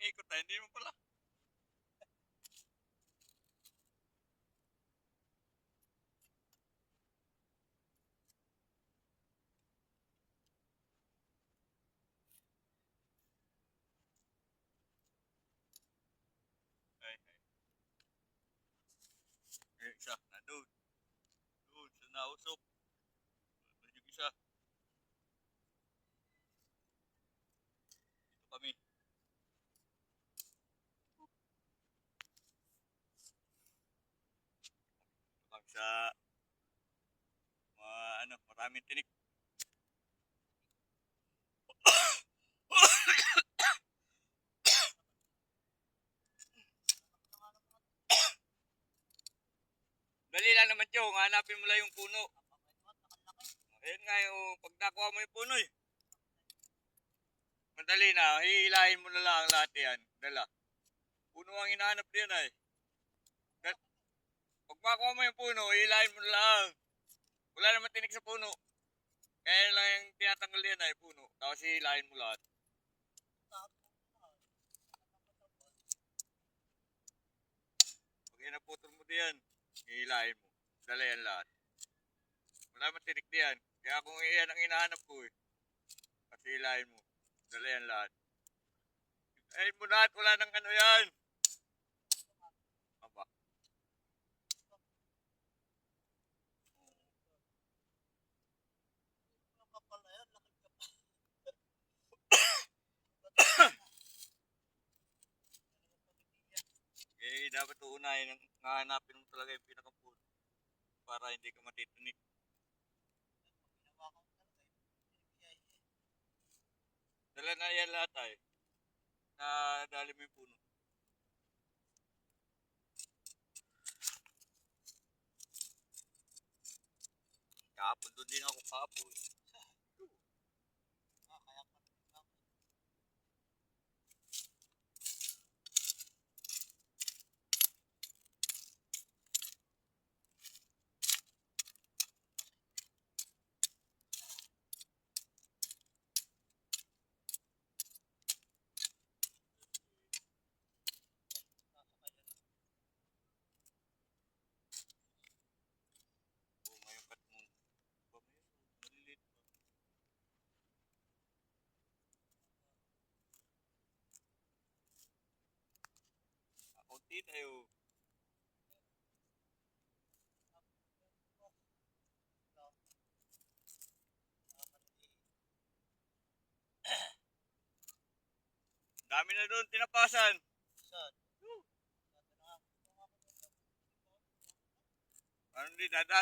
ikot tayo, hindi mo pala. Ay. Eh, isa, nandun. Doon, sa nausok. Doon yung isa. Dito kami. Dito kami sa maraming tinik. Dali lang naman, Joe. Hanapin mo lang yung puno. Ayun nga yung pag nakuha mo yung puno eh. Madali na. Hihilahin mo na lang lahat yan. Dala. Puno ang hinahanap din ay. Pag makuha mo yung puno, hihilahin mo na lang. Wala naman tinik sa puno. Kaya lang yung tinatanggal yan ay puno. Tapos hihilahin mo lahat. Pag inaputol mo diyan, hihilahin mo. Dala yan lahat. Wala naman tinik diyan. Kaya kung iyan ang hinahanap ko eh. Kasi hihilahin mo. Dala yan lahat. Hihilahin mo lahat. Wala nang ano yan. Aba. Eh, dapat uunahin ang hahanapin mo talaga yung pinakapuno para hindi ka matitinik. Dala na yan lahat ay. Nadali mo yung puno. Kahapon doon din ako kahapon. O ngayon kat mo. Maliliit pa. Kaunti tayo. Dami na doon tinapasan. Ano din, dadami.